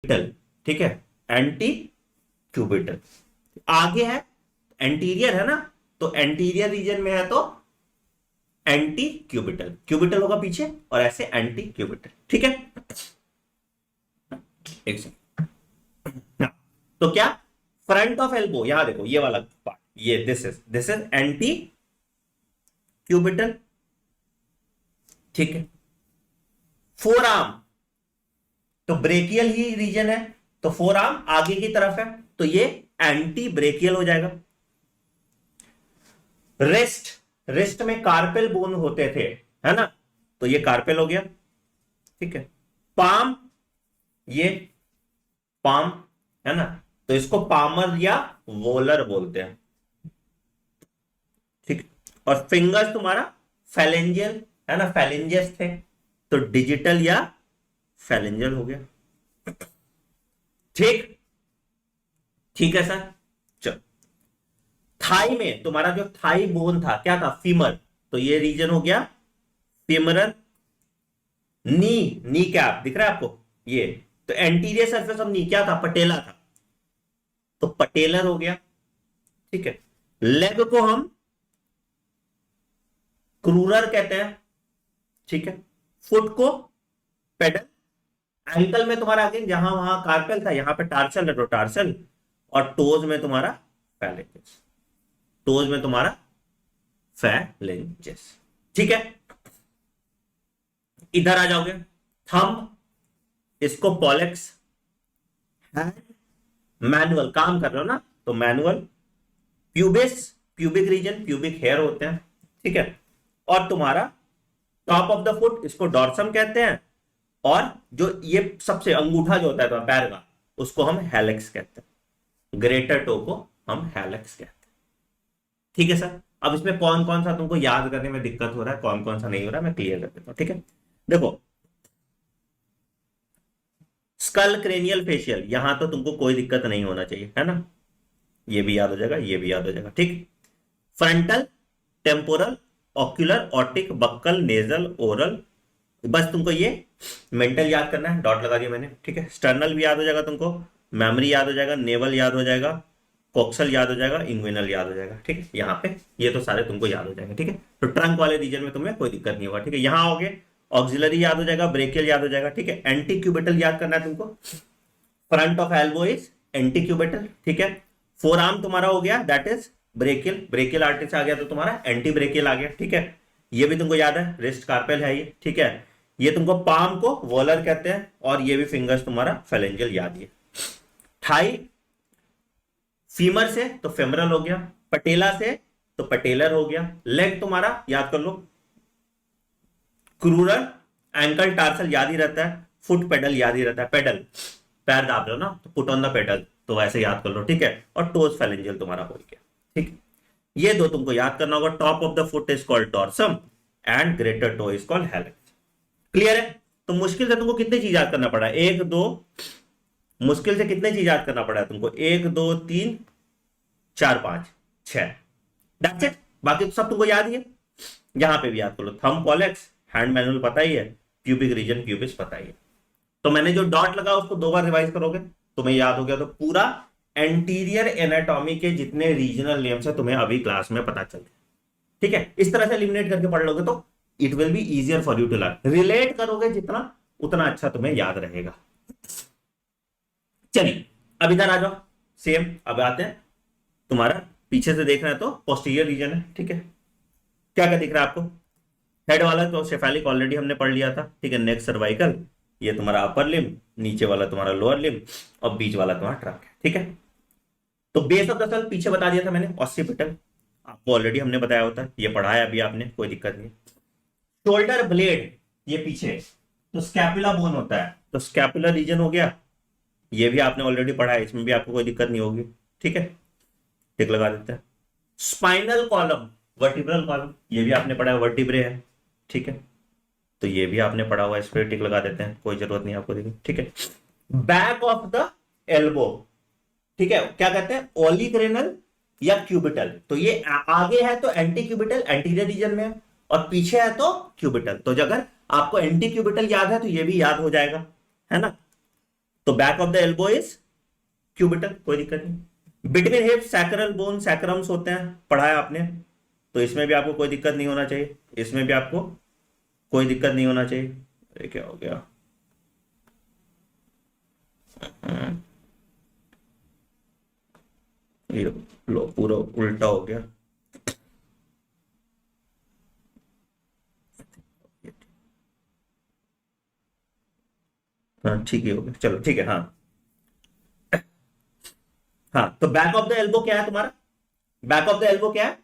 Cubital, ठीक है, anti cubital. आगे है एंटीरियर है ना, तो एंटीरियर रीजन में है तो एंटी क्यूबिटल, क्यूबिटल होगा पीछे और ऐसे एंटी क्यूबिटल, ठीक है। एक सेकंड, तो क्या फ्रंट ऑफ एल्बो, यहां देखो ये वाला पार्ट, ये दिस इज एंटी क्यूबिटल, ठीक है। फोर आर्म तो ब्रेकियल ही रीजन है, तो फोर आर्म आगे की तरफ है, तो ये एंटी ब्रेकियल हो जाएगा। रिस्ट, रिस्ट में कार्पेल बोन होते थे, है ना, तो ये कार्पेल हो गया, ठीक है। पाम, ये पाम है ना, तो इसको पामर या वोलर बोलते हैं, ठीक। और फिंगर्स तुम्हारा फैलेंजियल है ना, फैलेंजेस थे, तो डिजिटल या फैलेंजियल हो गया, ठीक। ठीक है सर, चलो। थाई में तुम्हारा जो थाई बोन था क्या था, फीमर, तो ये रीजन हो गया फीमरल। नी, नी कैप दिख रहा है आपको, ये तो एंटीरियर सरफेस ऑफ नी क्या था, पटेला था, तो पटेलर हो गया, ठीक है। लेग को हम क्रूरर कहते हैं, ठीक है। फुट को पेडल। एंकल में तुम्हारा अगेन जहां वहां कार्पेल था, यहां पे टार्सल है तो टार्सल, और टोज में तुम्हारा फैलेंजेस, टोज में तुम्हारा फैलेंजेस, ठीक है। इधर आ जाओगे, थंब, इसको पॉलेक्स, हैंड मैनुअल, काम कर रहे हो ना तो मैनुअल, pubis, pubic region, pubic hair होते हैं, ठीक है। और तुम्हारा टॉप ऑफ द फुट, इसको डॉर्सम कहते हैं, और जो ये सबसे अंगूठा जो होता है तुम्हारा पैर का, उसको हम हेलेक्स कहते हैं, ग्रेटर टो को हम हेलेक्स कहते हैं, ठीक है सर। अब इसमें कौन कौन सा तुमको याद करने में दिक्कत हो रहा है, कौन कौन सा नहीं हो रहा है, मैं क्लियर कर देता हूं, ठीक है। देखो, स्कल, क्रेनियल, फेशियल, यहां तो तुमको कोई दिक्कत नहीं होना चाहिए, है ना, ये भी याद हो जाएगा, ये भी याद हो जाएगा, ठीक। Frontal, temporal, ocular, otic, buckle, nasal, oral, बस तुमको ये मेंटल याद करना है, डॉट लगा दिया मैंने, ठीक है। स्टर्नल भी याद हो जाएगा तुमको, मेमोरी याद हो जाएगा, नेवल याद हो जाएगा, कोक्सल याद हो जाएगा, इंग्विनल याद हो जाएगा, ठीक है। यहाँ पे ये तो सारे तुमको याद हो जाएंगे, ठीक है। तो ट्रंक वाले रीजन में तुम्हें कोई दिक्कत नहीं होगा, ठीक है। यहाँ आओगे, ऑक्सिलरी याद हो जाएगा, ब्रेकियल याद हो जाएगा, ठीक है। एंटी क्यूबिटल याद करना है तुमको, front of elbow is anti cubital, ठीक है। फोर आर्म तुम्हारा हो गया, दैट इज ब्रेकियल, ब्रेकियल आर्टिस आ गया तो तुम्हारा एंटी ब्रेकियल आ गया, ठीक है। ये भी तुमको याद है, रिस्ट कार्पेल है ये, ठीक है। ये तुमको पाम को वॉलर कहते हैं, और ये भी फिंगर्स तुम्हारा फेलेंजियल याद है। थाई, फीमर से तो फेमरल हो गया, पटेला से तो पटेलर हो गया। लेग तुम्हारा याद कर लो, क्रूरल, एंकल टार्सल याद ही रहता है, फुट पेडल याद ही रहता है, पेडल पैर दाब रहे हो ना तो पुट ऑन द पेडल, तो ऐसे याद कर लो, ठीक है। और टोज फेलेंजियल तुम्हारा हो गया, ठीक। ये दो तुमको याद करना होगा, top of the foot is called dorsum and greater toe is called hallux, clear है। तो मुश्किल से तुमको कितनी चीज याद करना पड़ा, एक दो, मुश्किल से कितनी चीज याद करना पड़ा तुमको, एक दो तीन चार पांच छह, दैट्स इट। बाकी तो सब तुमको याद ही है, यहां पे भी याद कर लो, थंब, पॉलेक्स, हैंड मैनुअल पता ही है, प्यूबिक रीजन, प्यूबिस पता ही है। तो मैंने जो डॉट लगा उसको दो बार रिवाइज करोगे तुम्हें याद हो गया, तो पूरा एंटीरियर एनाटॉमी के जितने रीजनल नेम्स है तुम्हें अभी क्लास में पता चल गया, ठीक है। इस तरह से एलिमिनेट करके पढ़ लोगे तो it will be easier for you to learn, relate करोगे जितना उतना अच्छा तुम्हें याद रहेगा। चलिए अब इधर आ जाओ, सेम अब आते हैं, तुम्हारा पीछे से देखना है तो पोस्टीरियर रीजन है, ठीक है। क्या क्या दिख रहा है आपको, हेड वाला तो सेफेलिक ऑलरेडी हमने पढ़ लिया था, ठीक है। नेक, सर्वाइकल, ये तुम्हारा अपर लिम, नीचे वाला तुम्हारा लोअर लिम, और बीच वाला तुम्हारा ट्रंक है, ठीक है। तो बेस ऑफ द स्कल पीछे बता दिया था मैंने, ऑसिपिटल आपको ऑलरेडी हमने बताया होता है, ये पढ़ाया अभी आपने, कोई दिक्कत नहीं। शोल्डर ब्लेड ये पीछे, तो स्कैपुला बोन होता है, तो स्कैपुलर रीजन हो गया, ये भी आपने ऑलरेडी पढ़ा है, इसमें भी आपको कोई दिक्कत नहीं होगी, ठीक है, टिक लगा देते हैं। स्पाइनल कॉलम, वर्टिब्रल कॉलम, ये भी आपने पढ़ा है, वर्टिब्रे है, ठीक है, तो ये भी आपने पढ़ा हुआ है, इस पर टिक लगा देते हैं, कोई जरूरत नहीं आपको देखिए, ठीक है। बैक ऑफ द एल्बो, ठीक है, क्या कहते हैं, ओलिग्रेनल या क्यूबिटल, तो ये आगे है तो एंटी क्यूबिटल, एंटीरियर रीजन में है, और पीछे है तो क्यूबिटल, तो अगर आपको एंटी क्यूबिटल याद है तो ये भी याद हो जाएगा, है ना। तो back of the elbow is cubital, कोई दिक्कत नहीं। बिटवीन हिप सैक्रल बोन सैक्रम्स होते हैं, पढ़ा है आपने, तो इसमें भी आपको कोई दिक्कत नहीं होना चाहिए, इसमें भी आपको कोई दिक्कत नहीं होना चाहिए। अरे क्या हो गया, ये लो पूरा उल्टा हो गया। हाँ ठीक है, हो गया, चलो ठीक है। हाँ हाँ, तो बैक ऑफ द एल्बो क्या है तुम्हारा, बैक ऑफ द एल्बो क्या है,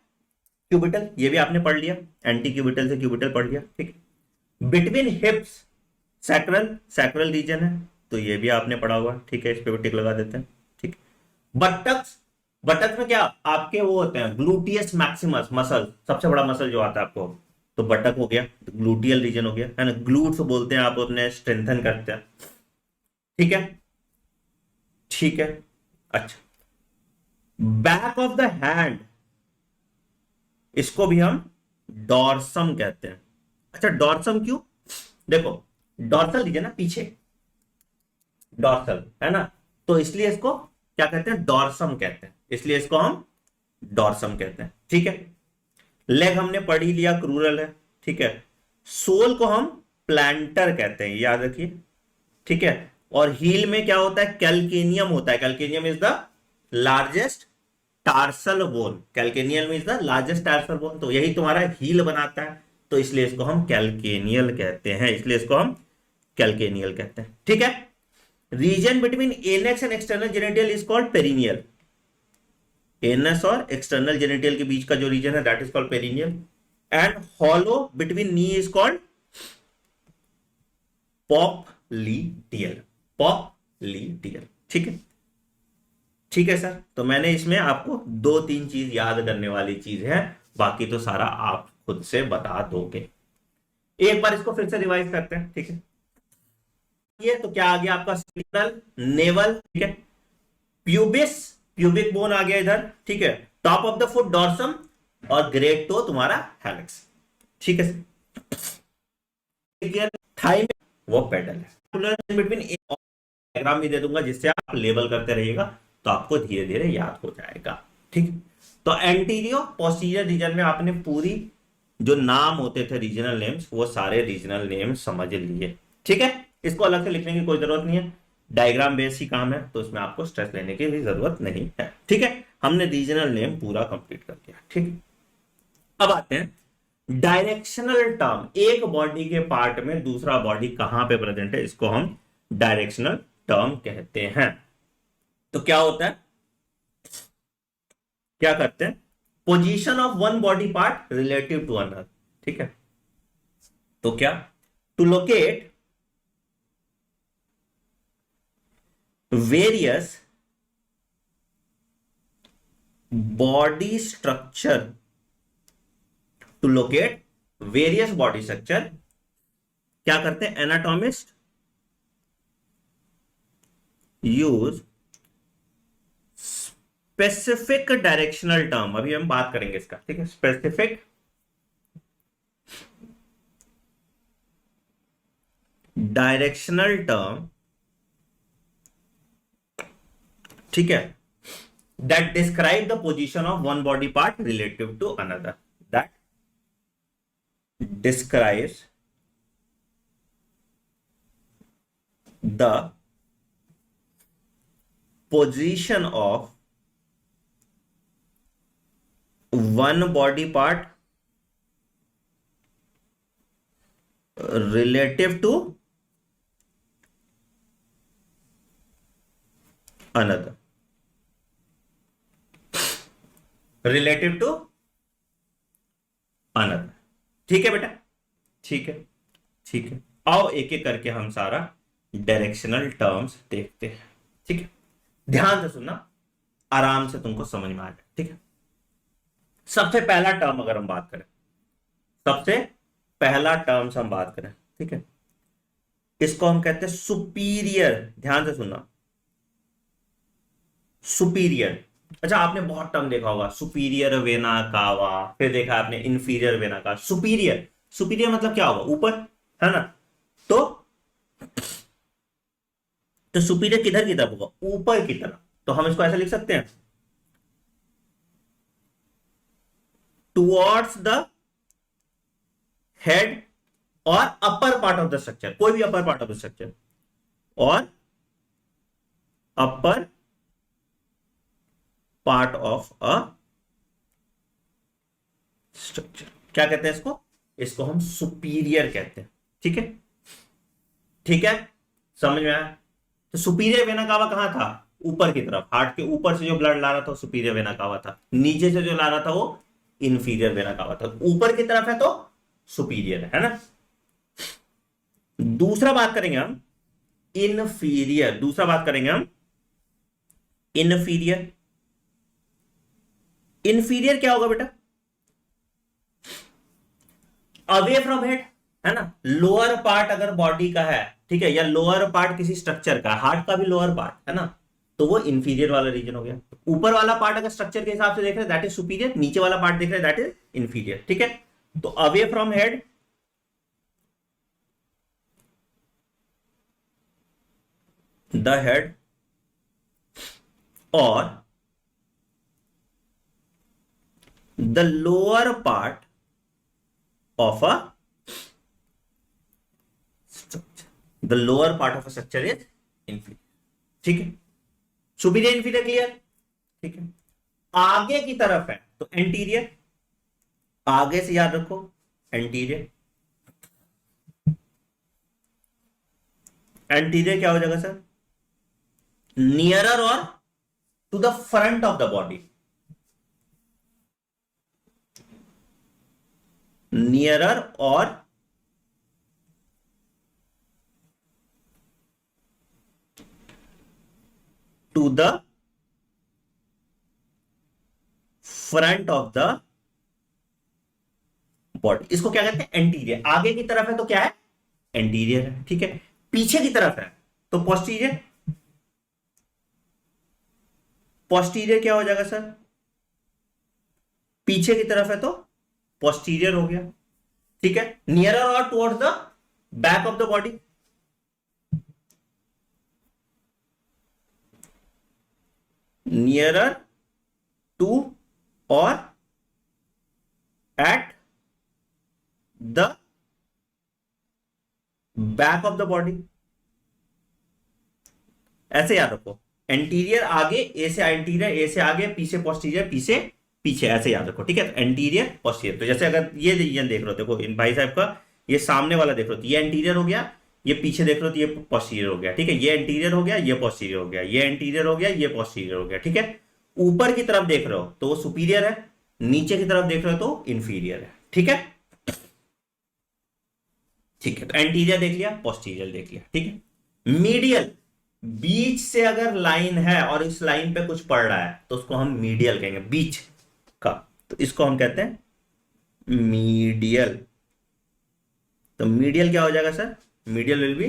क्यूबिटल, ये भी आपने पढ़ लिया, एंटी क्यूबिटल से क्यूबिटल पढ़ लिया, ठीक है। Between hips sacral, sacral region है, तो ये भी आपने पढ़ा हुआ, ठीक है, इस पे भी टिक लगा देते हैं, ठीक। बटक्स, बटक्स में क्या आपके वो होते हैं ग्लूटियस मैक्सिमस मसल, सबसे बड़ा मसल जो आता है आपको, तो बटक हो गया, तो ग्लूटियल रीजन हो गया, है ना, ग्लूट्स बोलते हैं, आप अपने स्ट्रेंथन करते हैं, ठीक है, ठीक है। अच्छा, बैक ऑफ द हैंड, इसको भी हम डॉर्सम कहते हैं। अच्छा डॉर्सम क्यों, देखो डॉर्सल लीजिए ना पीछे, डॉर्सल है ना, तो इसलिए इसको क्या कहते हैं, डॉर्सम कहते हैं, इसलिए इसको हम डॉर्सम कहते हैं, ठीक है। लेग हमने पढ़ ही लिया, क्रूरल है, ठीक है। सोल को हम प्लांटर कहते हैं, याद रखिए, ठीक है। और हील में क्या होता है, कैल्केनियम होता है, calcaneum is the largest tarsal bone, calcaneum is the largest tarsal bone, तो यही तुम्हारा हील बनाता है, तो इसलिए इसको हम कैल्केनियल कहते हैं, इसलिए इसको हम कैल्केनियल कहते हैं, ठीक है। Region between anus and external genital is called perineal, anus और एक्सटर्नल जेनिटल के बीच का जो रीजन है that is called perineal. And hollow between knee is called popliteal, popliteal, ठीक है, ठीक है सर। तो मैंने इसमें आपको दो तीन चीज याद करने वाली चीज है, बाकी तो सारा आप खुद से बता दोगे। एक बार इसको फिर से रिवाइज करते हैं, ठीक है। ये तो क्या आ गया आपका, स्पिनल नेवल, ठीक है, प्यूबिस प्यूबिक बोन आ गया इधर, ठीक है, top of the foot dorsum, और ग्रेट टो तुम्हारा हेलिक्स, ठीक है। थाई में वो पेडल है, बिटवीन डायग्राम भी दे दूंगा जिससे आप लेबल करते रहिएगा, तो आपको धीरे धीरे याद हो जाएगा, ठीक। तो एंटीरियो पोस्टीरियर रीजन में आपने पूरी जो नाम होते थे रीजनल नेम्स, वो सारे रीजनल नेम समझ लिए, ठीक है। इसको अलग से लिखने की कोई जरूरत नहीं है, डायग्राम बेस ही काम है, तो इसमें आपको स्ट्रेस लेने की भी जरूरत नहीं है, ठीक है। हमने रीजनल नेम पूरा कंप्लीट कर दिया, ठीक है। अब आते हैं डायरेक्शनल टर्म, एक बॉडी के पार्ट में दूसरा बॉडी कहां पे प्रेजेंट है, इसको हम डायरेक्शनल टर्म कहते हैं। तो क्या होता है, क्या करते हैं, position of one body part relative to another, ठीक है। तो क्या, to locate various body structure, to locate various body structure, क्या करते हैं anatomist use specific directional term, अभी हम बात करेंगे इसका, ठीक है, स्पेसिफिक डायरेक्शनल टर्म, ठीक है, that describe the position of one body part relative to another, that describes the position of one body part relative to another, relative to another, ठीक है बेटा, ठीक है, ठीक है। आओ एक एक करके हम सारा डायरेक्शनल टर्म्स देखते हैं, ठीक है। ध्यान से सुनना, आराम से तुमको समझ में आ जाए, ठीक है। सबसे पहला टर्म अगर हम बात करें, सबसे पहला टर्म्स हम बात करें, ठीक है, इसको हम कहते हैं सुपीरियर, ध्यान से सुनना, सुपीरियर। अच्छा आपने बहुत टर्म देखा होगा, सुपीरियर वेना कावा, फिर देखा आपने इंफीरियर वेना का, सुपीरियर, सुपीरियर मतलब क्या होगा, ऊपर, है ना। तो तो सुपीरियर किधर की तरफ होगा, ऊपर की तरफ। तो हम इसको ऐसा लिख सकते हैं, टुवर्ड्स द हेड और upper part of the structure, कोई भी upper part of the structure, और upper part of a structure. क्या कहते हैं इसको, इसको हम सुपीरियर कहते हैं। ठीक है, ठीक है, समझ में आया। तो सुपीरियर वेना कावा कहां था, ऊपर की तरफ, हार्ट के ऊपर से जो ब्लड ला रहा था सुपीरियर वेना कावा था, नीचे से जो ला रहा था वो इंफीरियर वेना कावा था। ऊपर की तरफ है तो सुपीरियर है ना। दूसरा बात करेंगे हम इनफीरियर, दूसरा बात करेंगे हम इनफीरियर। इनफीरियर क्या होगा बेटा, अवे फ्रॉम हेड, है ना। लोअर पार्ट अगर बॉडी का है, ठीक है, या लोअर पार्ट किसी स्ट्रक्चर का, हार्ट का भी लोअर पार्ट है ना, तो वो इंफीरियर वाला रीजन हो गया। ऊपर वाला पार्ट अगर स्ट्रक्चर के हिसाब से देख रहे हैं दैट इज सुपीरियर, नीचे वाला पार्ट देख रहे हैं दैट इज इंफीरियर। ठीक है, तो away from head, the head और the lower part of a structure, the lower part of a structure is inferior. ठीक है, सुपीरियर इंफीरियर क्लियर। ठीक है, आगे की तरफ है तो एंटीरियर, आगे से याद रखो एंटीरियर। एंटीरियर क्या हो जाएगा सर, नियरर और to the front of the body, nearer और to the front of the body, इसको क्या कहते हैं एंटीरियर। आगे की तरफ है तो क्या है, एंटीरियर है। ठीक है, पीछे की तरफ है तो पोस्टीरियर। पोस्टीरियर क्या हो जाएगा सर, पीछे की तरफ है तो पोस्टीरियर हो गया। ठीक है, नियरर और towards the back of the body, nearer to और at the back of the body. ऐसे याद रखो, एंटीरियर आगे, ए से एंटीरियर, ए से आगे, पीछे पोस्टीरियर, पीछे पीछे, ऐसे याद रखो। ठीक है, एंटीरियर पोस्टीरियर। तो जैसे अगर ये रीजन देख रहे हो, देखो इन भाई साहब का ये सामने वाला देख रहे हो तो ये एंटीरियर हो गया, ये पीछे देख रहे हो तो ये पोस्टीरियर हो गया। ठीक है, ये एंटीरियर हो गया, ये पोस्टीरियर हो गया, ये एंटीरियर हो गया, ये पोस्टीरियर हो गया। ठीक है, ऊपर की तरफ देख रहे हो तो वो सुपीरियर है, नीचे की तरफ देख रहे हो तो इंफीरियर है। ठीक है, ठीक है, तो एंटीरियर देख लिया, पोस्टीरियर देख लिया। ठीक है, मीडियल, बीच से अगर लाइन है और इस लाइन पे कुछ पड़ रहा है तो उसको हम मीडियल कहेंगे, बीच का, तो इसको हम कहते हैं मीडियल। तो मीडियल क्या हो जाएगा sir, medial will be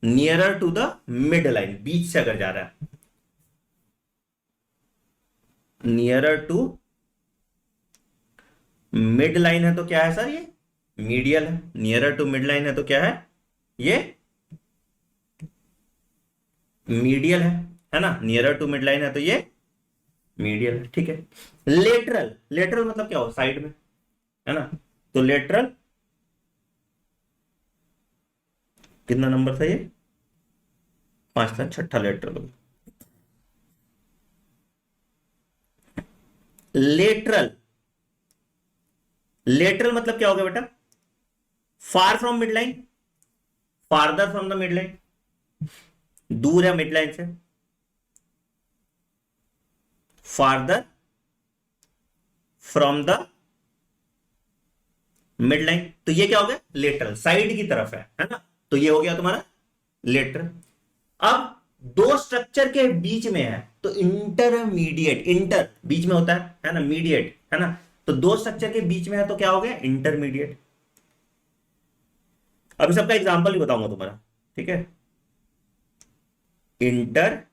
nearer to the mid line, बीच से अगर जा रहा है, नियरर टू मिड लाइन है तो क्या है सर, ये मीडियल है। नियरर टू मिड लाइन है तो क्या है, ये मीडियल है ना। नियरर टू मिड लाइन है तो ये मीडियल है। ठीक है, लेटरल, लेटरल मतलब क्या हो, साइड में, है ना। तो लेटरल कितना नंबर था ये, 5 था, छठा लेटरल। लेटरल, लेटरल मतलब क्या हो गया बेटा, far from mid line, farther from the mid line, दूर है मिड लाइन से, farther from the mid line. तो ये क्या हो गया, लेटरल, साइड की तरफ है ना। तो ये हो गया तुम्हारा लेटरल। अब दो स्ट्रक्चर के बीच में है तो इंटरमीडिएट, इंटर बीच में होता है ना, मीडिएट है ना। तो दो स्ट्रक्चर के बीच में है तो क्या हो गया, इंटरमीडिएट। अब सबका एग्जांपल भी बताऊंगा तुम्हारा। ठीक है, इंटरमीडिएट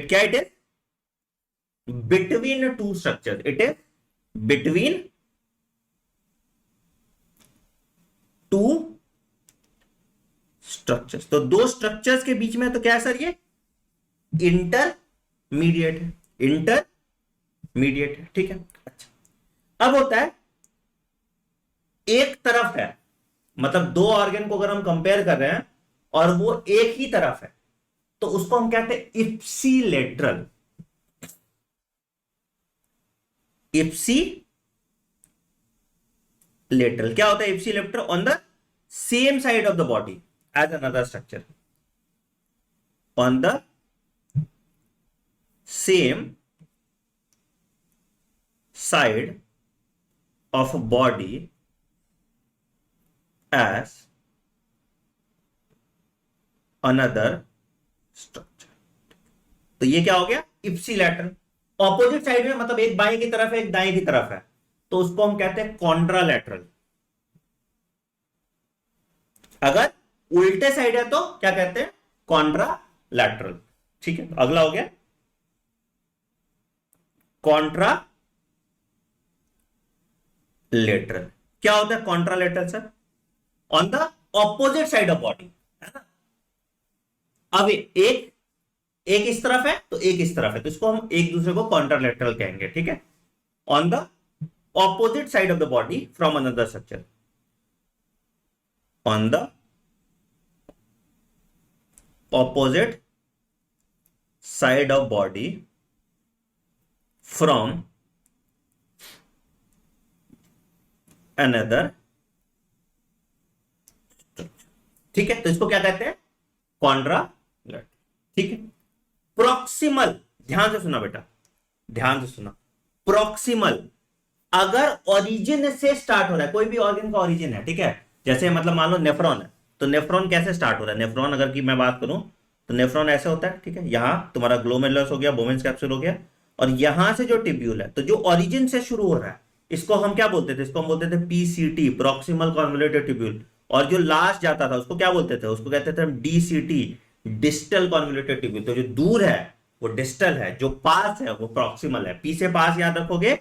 क्या it is, between two structure, it is between two structures. तो दो स्ट्रक्चर्स के बीच में तो क्या है सर, ये इंटरमीडिएट है, इंटरमीडिएट है, ठीक है। अच्छा, अब होता है एक तरफ है, मतलब दो ऑर्गन को अगर हम कंपेयर कर रहे हैं और वो एक ही तरफ है, तो उसको हम कहते हैं इप्सीलेटरल। इप्सीलेटरल क्या होता है? Ipsilateral on the same side of the body as another structure, on the same side of body as another structure। तो ये क्या हो गया? इप्सीलैटरल। ऑपोजिट साइड में मतलब एक बाएं की तरफ है एक दाएं की तरफ है, तो उसको हम कहते हैं कॉन्ट्रालैटरल। अगर उल्टे साइड है तो क्या कहते हैं? कॉन्ट्रालैटरल। ठीक है, अगला हो गया कॉन्ट्रा लेटरल। क्या होता है contralateral sir? On the opposite side of body, है ना। अब एक इस तरफ है तो एक इस तरफ है, तो इसको हम एक दूसरे को कॉन्ट्रालेटरल कहेंगे, ठीक है। On the opposite side of the body from another structure, on the opposite side of body from another, ठीक है। तो इसको क्या कहते हैं? कॉन्ट्रालैटरल, ठीक है। प्रॉक्सिमल, ध्यान से सुना बेटा, ध्यान से सुना। प्रॉक्सिमल अगर ओरिजिन से स्टार्ट हो रहा है, कोई भी ऑर्गन का ओरिजिन है, ठीक है। जैसे मतलब मान लो नेफ्रॉन है, तो नेफ्रॉन कैसे स्टार्ट हो रहा है? नेफ्रॉन अगर की मैं बात करूं तो नेफ्रॉन ऐसे होता है, ठीक है। यहां तुम्हारा ग्लोमेरुलस हो गया, बोवेन्स कैप्सूल हो गया, और यहां से जो टिब्यूल है, तो जो ओरिजिन से शुरू हो रहा है इसको हम क्या बोलते थे? इसको हम बोलते थे पीसीटी, प्रॉक्सिमल कॉन्वोल्यूटेड ट्यूब्यूल। और जो लास्ट जाता था उसको क्या बोलते थे? उसको कहते थे हम डीसीटी, डिस्टल कॉन्वोल्यूटेड ट्यूब्यूल। तो जो दूर है वो डिस्टल है, जो पास है वो प्रॉक्सिमल है। पी से पास याद रखोगे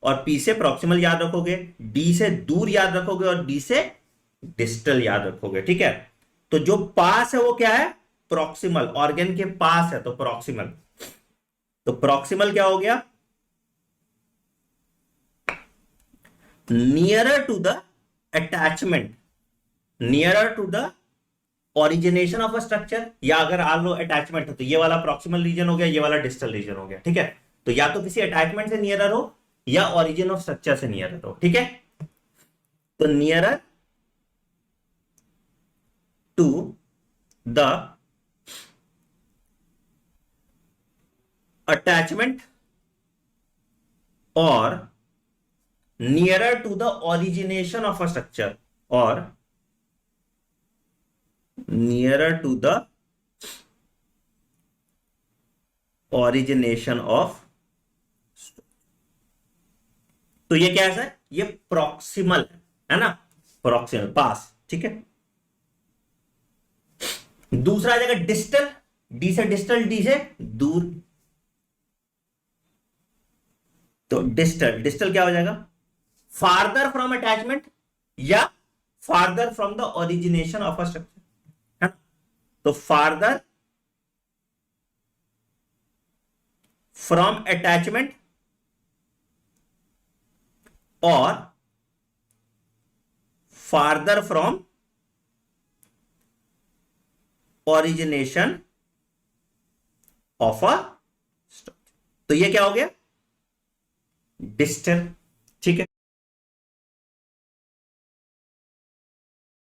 और पी से प्रॉक्सिमल याद रखोगे, डी से दूर याद रखोगे और डी से डिस्टल याद रखोगे, ठीक है। तो जो पास है वो क्या है? प्रॉक्सिमल, ऑर्गन के पास है तो प्रॉक्सिमल। तो प्रॉक्सिमल क्या हो गया? Nearer to the attachment, nearer to the origination of a structure, या अगर मान लो अटैचमेंट है तो ये वाला प्रॉक्सिमल रीजन हो गया, ये वाला डिस्टल रीजन हो गया, ठीक है। तो या तो किसी अटैचमेंट से नियरर हो या ओरिजिन ऑफ स्ट्रक्चर से नियरर हो, ठीक है। तो नियरर टू द अटैचमेंट और nearer to the origination of a structure, or nearer to the origination of, तो ये क्या है सर? ये प्रॉक्सिमल है ना, प्रॉक्सिमल पास, ठीक है। दूसरा आ जाएगा डिस्टल, डी से डिस्टल, डी से दूर। तो डिस्टल, डिस्टल क्या हो जाएगा? फार्दर फ्रॉम अटैचमेंट या farther from the origination of a structure, है ना। तो फार्दर फ्रॉम अटैचमेंट और farther from origination of a structure. तो ये क्या हो गया? डिस्टल, ठीक है।